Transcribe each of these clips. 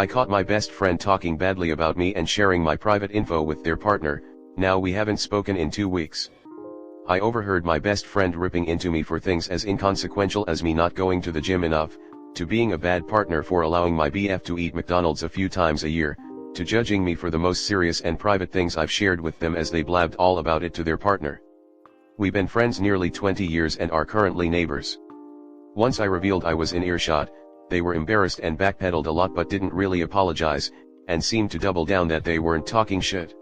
I caught my best friend talking badly about me and sharing my private info with their partner. Now we haven't spoken in 2 weeks. I overheard my best friend ripping into me for things as inconsequential as me not going to the gym enough, to being a bad partner for allowing my BF to eat McDonald's a few times a year, to judging me for the most serious and private things I've shared with them as they blabbed all about it to their partner. We've been friends nearly 20 years and are currently neighbors. Once I revealed I was in earshot, they were embarrassed and backpedaled a lot but didn't really apologize, and seemed to double down that they weren't talking shit.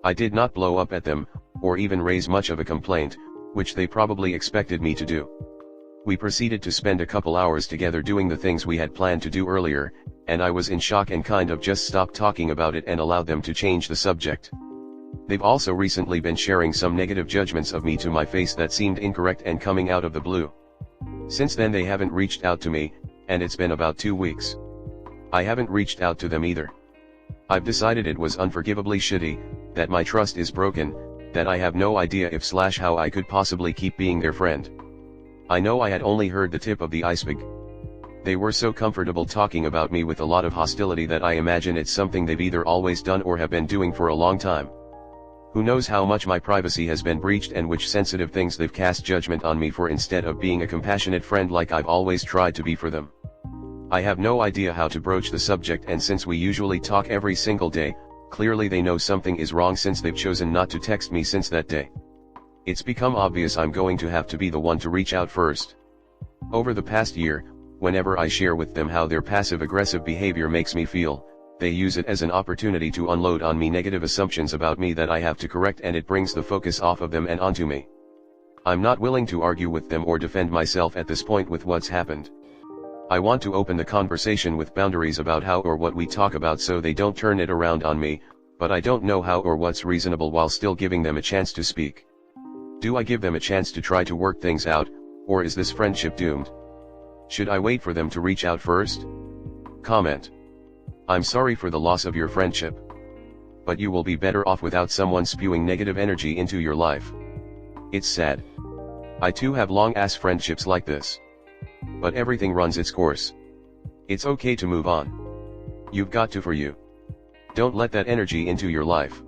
I did not blow up at them, or even raise much of a complaint, which they probably expected me to do. We proceeded to spend a couple hours together doing the things we had planned to do earlier, and I was in shock and kind of just stopped talking about it and allowed them to change the subject. They've also recently been sharing some negative judgments of me to my face that seemed incorrect and coming out of the blue. Since then they haven't reached out to me, and it's been about 2 weeks. I haven't reached out to them either. I've decided it was unforgivably shitty, that my trust is broken, that I have no idea if / how I could possibly keep being their friend. I know I had only heard the tip of the iceberg. They were so comfortable talking about me with a lot of hostility that I imagine it's something they've either always done or have been doing for a long time. Who knows how much my privacy has been breached and which sensitive things they've cast judgment on me for instead of being a compassionate friend like I've always tried to be for them. I have no idea how to broach the subject, and since we usually talk every single day, clearly they know something is wrong since they've chosen not to text me since that day. It's become obvious I'm going to have to be the one to reach out first. Over the past year, whenever I share with them how their passive-aggressive behavior makes me feel, they use it as an opportunity to unload on me negative assumptions about me that I have to correct, and it brings the focus off of them and onto me. I'm not willing to argue with them or defend myself at this point with what's happened. I want to open the conversation with boundaries about how or what we talk about so they don't turn it around on me, but I don't know how or what's reasonable while still giving them a chance to speak. Do I give them a chance to try to work things out, or is this friendship doomed? Should I wait for them to reach out first? Comment. I'm sorry for the loss of your friendship. But you will be better off without someone spewing negative energy into your life. It's sad. I too have long-ass friendships like this. But everything runs its course. It's okay to move on. You've got to for you. Don't let that energy into your life.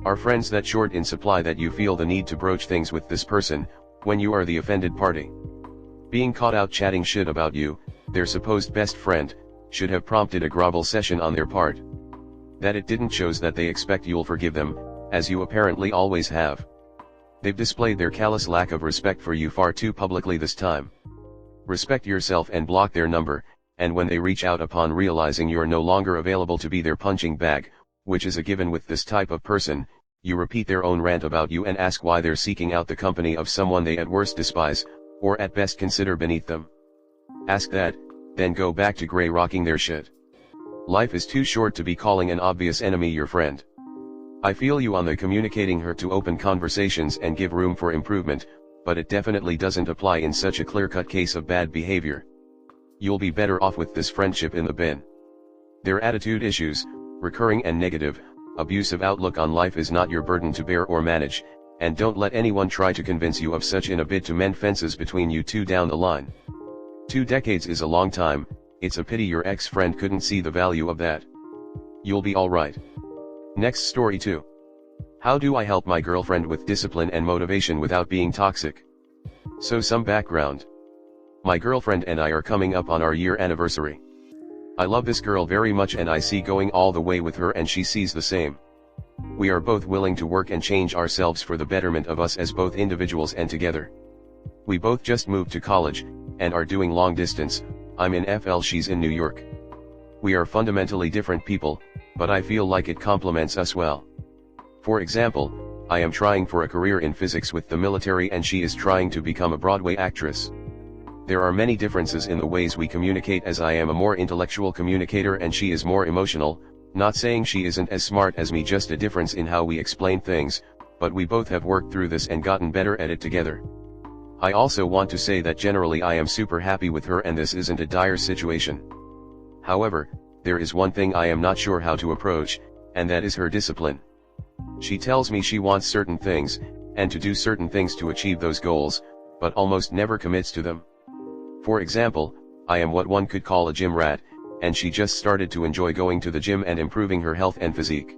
Are friends that short in supply that you feel the need to broach things with this person, when you are the offended party? Being caught out chatting shit about you, their supposed best friend, should have prompted a grovel session on their part. That it didn't shows that they expect you'll forgive them, as you apparently always have. They've displayed their callous lack of respect for you far too publicly this time. Respect yourself and block their number, and when they reach out upon realizing you're no longer available to be their punching bag, which is a given with this type of person, you repeat their own rant about you and ask why they're seeking out the company of someone they at worst despise, or at best consider beneath them. Ask that, then go back to gray rocking their shit. Life is too short to be calling an obvious enemy your friend. I feel you on the communicating her to open conversations and give room for improvement, but it definitely doesn't apply in such a clear-cut case of bad behavior. You'll be better off with this friendship in the bin. Their attitude issues, recurring and negative, abusive outlook on life is not your burden to bear or manage, and don't let anyone try to convince you of such in a bid to mend fences between you two down the line. 2 decades is a long time. It's a pity your ex-friend couldn't see the value of that. You'll be alright. Next story 2. How do I help my girlfriend with discipline and motivation without being toxic? So some background. My girlfriend and I are coming up on our year anniversary. I love this girl very much and I see going all the way with her, and she sees the same. We are both willing to work and change ourselves for the betterment of us as both individuals and together. We both just moved to college, and are doing long distance. I'm in FL, she's in New York. We are fundamentally different people, but I feel like it complements us well. For example, I am trying for a career in physics with the military and she is trying to become a Broadway actress. There are many differences in the ways we communicate, as I am a more intellectual communicator and she is more emotional, not saying she isn't as smart as me, just a difference in how we explain things, but we both have worked through this and gotten better at it together. I also want to say that generally I am super happy with her and this isn't a dire situation. However, there is one thing I am not sure how to approach, and that is her discipline. She tells me she wants certain things, and to do certain things to achieve those goals, but almost never commits to them. For example, I am what one could call a gym rat, and she just started to enjoy going to the gym and improving her health and physique.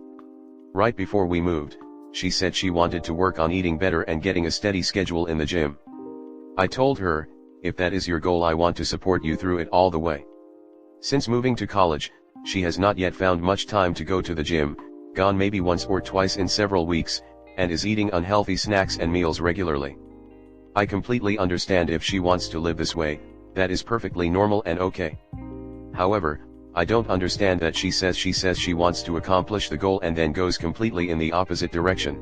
Right before we moved, she said she wanted to work on eating better and getting a steady schedule in the gym. I told her, if that is your goal, I want to support you through it all the way. Since moving to college, she has not yet found much time to go to the gym, gone maybe once or twice in several weeks, and is eating unhealthy snacks and meals regularly. I completely understand if she wants to live this way, that is perfectly normal and okay. However, I don't understand that she says she wants to accomplish the goal and then goes completely in the opposite direction.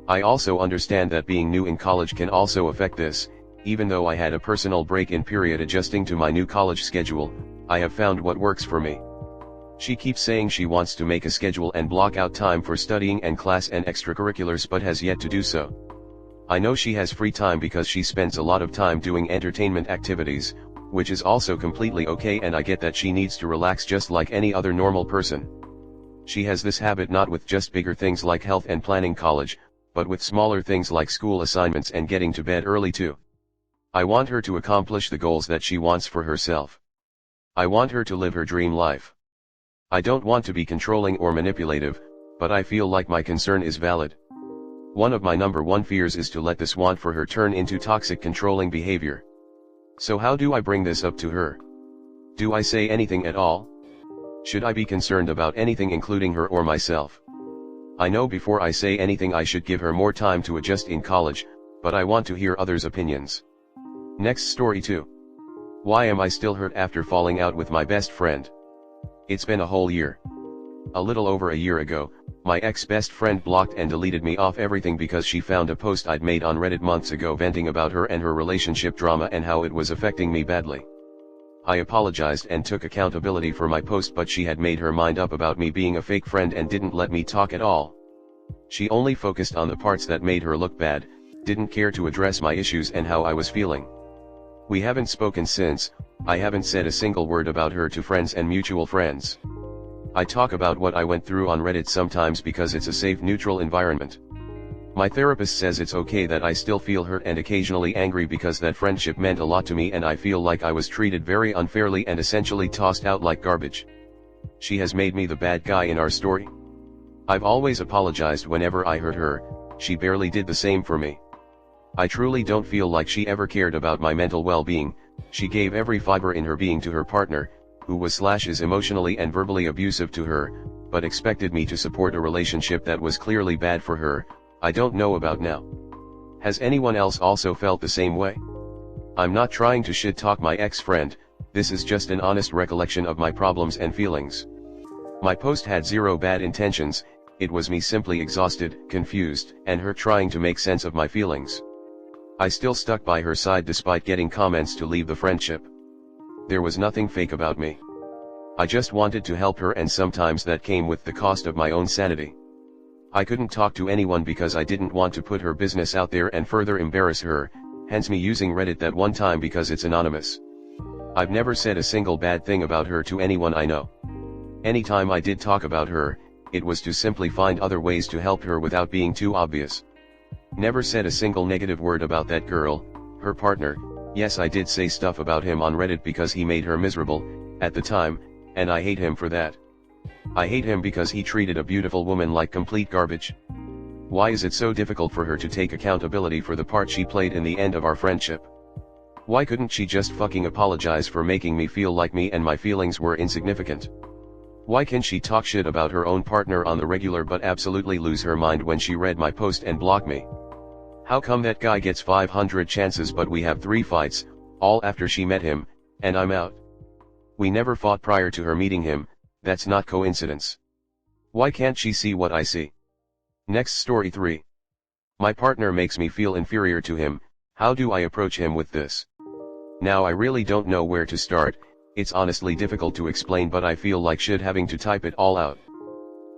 I also understand that being new in college can also affect this. Even though I had a personal break-in period adjusting to my new college schedule, I have found what works for me. She keeps saying she wants to make a schedule and block out time for studying and class and extracurriculars but has yet to do so. I know she has free time because she spends a lot of time doing entertainment activities, which is also completely okay, and I get that she needs to relax just like any other normal person. She has this habit not with just bigger things like health and planning college, but with smaller things like school assignments and getting to bed early too. I want her to accomplish the goals that she wants for herself. I want her to live her dream life. I don't want to be controlling or manipulative, but I feel like my concern is valid. One of my number one fears is to let this want for her turn into toxic controlling behavior. So how do I bring this up to her? Do I say anything at all? Should I be concerned about anything including her or myself? I know before I say anything I should give her more time to adjust in college, but I want to hear others' opinions. Next story 2. Why am I still hurt after falling out with my best friend? It's been a whole year. A little over a year ago, my ex-best friend blocked and deleted me off everything because she found a post I'd made on Reddit months ago venting about her and her relationship drama and how it was affecting me badly. I apologized and took accountability for my post, but she had made her mind up about me being a fake friend and didn't let me talk at all. She only focused on the parts that made her look bad, didn't care to address my issues and how I was feeling. We haven't spoken since. I haven't said a single word about her to friends and mutual friends. I talk about what I went through on Reddit sometimes because it's a safe, neutral environment. My therapist says it's okay that I still feel hurt and occasionally angry because that friendship meant a lot to me and I feel like I was treated very unfairly and essentially tossed out like garbage. She has made me the bad guy in our story. I've always apologized whenever I hurt her. She barely did the same for me. I truly don't feel like she ever cared about my mental well-being. She gave every fiber in her being to her partner, who was/is emotionally and verbally abusive to her, but expected me to support a relationship that was clearly bad for her. I don't know about now. Has anyone else also felt the same way? I'm not trying to shit-talk my ex-friend, this is just an honest recollection of my problems and feelings. My post had zero bad intentions, it was me simply exhausted, confused, and hurt trying to make sense of my feelings. I still stuck by her side despite getting comments to leave the friendship. There was nothing fake about me. I just wanted to help her, and sometimes that came with the cost of my own sanity. I couldn't talk to anyone because I didn't want to put her business out there and further embarrass her, hence me using Reddit that one time because it's anonymous. I've never said a single bad thing about her to anyone I know. Anytime I did talk about her, it was to simply find other ways to help her without being too obvious. Never said a single negative word about that girl, her partner. Yes, I did say stuff about him on Reddit because he made her miserable, at the time, and I hate him for that. I hate him because he treated a beautiful woman like complete garbage. Why is it so difficult for her to take accountability for the part she played in the end of our friendship? Why couldn't she just fucking apologize for making me feel like me and my feelings were insignificant? Why can she talk shit about her own partner on the regular but absolutely lose her mind when she read my post and block me? How come that guy gets 500 chances but we have 3 fights, all after she met him, and I'm out? We never fought prior to her meeting him, that's not coincidence. Why can't she see what I see? Next story 3. My partner makes me feel inferior to him. How do I approach him with this? Now I really don't know where to start. It's honestly difficult to explain, but I feel like shit having to type it all out.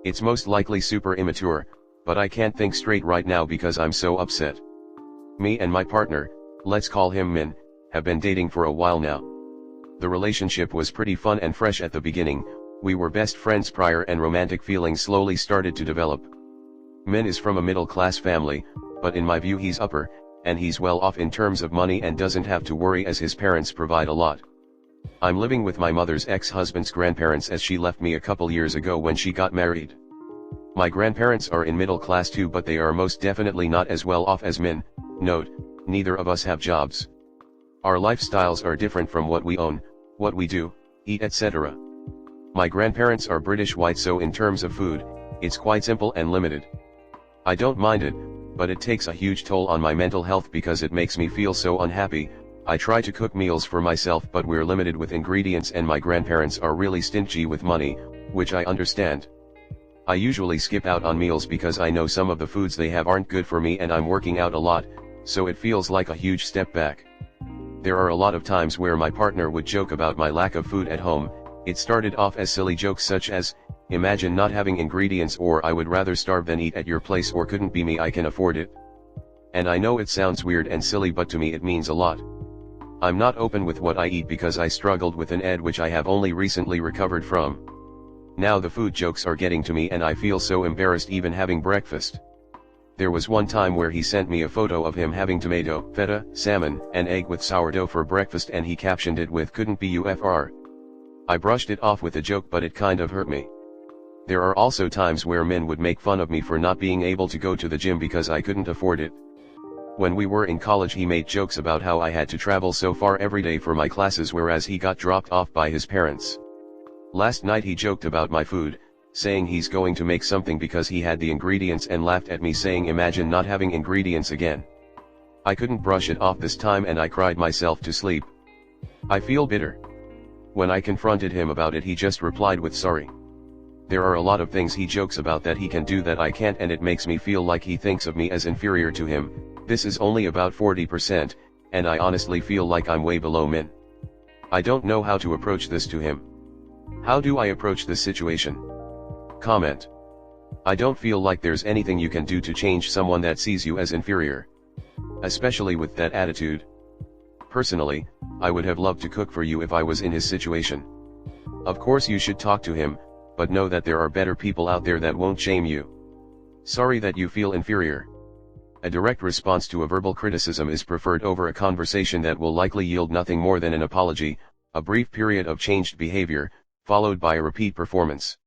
It's most likely super immature, but I can't think straight right now because I'm so upset. Me and my partner, let's call him Min, have been dating for a while now. The relationship was pretty fun and fresh at the beginning. We were best friends prior and romantic feelings slowly started to develop. Min is from a middle-class family, but in my view he's upper, and he's well off in terms of money and doesn't have to worry as his parents provide a lot. I'm living with my mother's ex-husband's grandparents as she left me a couple years ago when she got married. My grandparents are in middle class too, but they are most definitely not as well off as men. Note, neither of us have jobs. Our lifestyles are different from what we own, what we do, eat, etc. My grandparents are British white, so in terms of food, it's quite simple and limited. I don't mind it, but it takes a huge toll on my mental health because it makes me feel so unhappy. I try to cook meals for myself, but we're limited with ingredients and my grandparents are really stingy with money, which I understand. I usually skip out on meals because I know some of the foods they have aren't good for me, and I'm working out a lot, so it feels like a huge step back. There are a lot of times where my partner would joke about my lack of food at home. It started off as silly jokes such as, "Imagine not having ingredients," or "I would rather starve than eat at your place," or "Couldn't be me, I can afford it." And I know it sounds weird and silly, but to me it means a lot. I'm not open with what I eat because I struggled with an ED which I have only recently recovered from. Now the food jokes are getting to me and I feel so embarrassed even having breakfast. There was one time where he sent me a photo of him having tomato, feta, salmon, and egg with sourdough for breakfast, and he captioned it with "Couldn't be UFR." I brushed it off with a joke, but it kind of hurt me. There are also times where men would make fun of me for not being able to go to the gym because I couldn't afford it. When we were in college, he made jokes about how I had to travel so far every day for my classes, whereas he got dropped off by his parents. Last night he joked about my food, saying he's going to make something because he had the ingredients, and laughed at me saying, "Imagine not having ingredients again." I couldn't brush it off this time and I cried myself to sleep. I feel bitter. When I confronted him about it, he just replied with "sorry." There are a lot of things he jokes about that he can do that I can't, and it makes me feel like he thinks of me as inferior to him. This is only about 40%, and I honestly feel like I'm way below men. I don't know how to approach this to him. How do I approach this situation? Comment. I don't feel like there's anything you can do to change someone that sees you as inferior. Especially with that attitude. Personally, I would have loved to cook for you if I was in his situation. Of course you should talk to him, but know that there are better people out there that won't shame you. Sorry that you feel inferior. A direct response to a verbal criticism is preferred over a conversation that will likely yield nothing more than an apology, a brief period of changed behavior, followed by a repeat performance.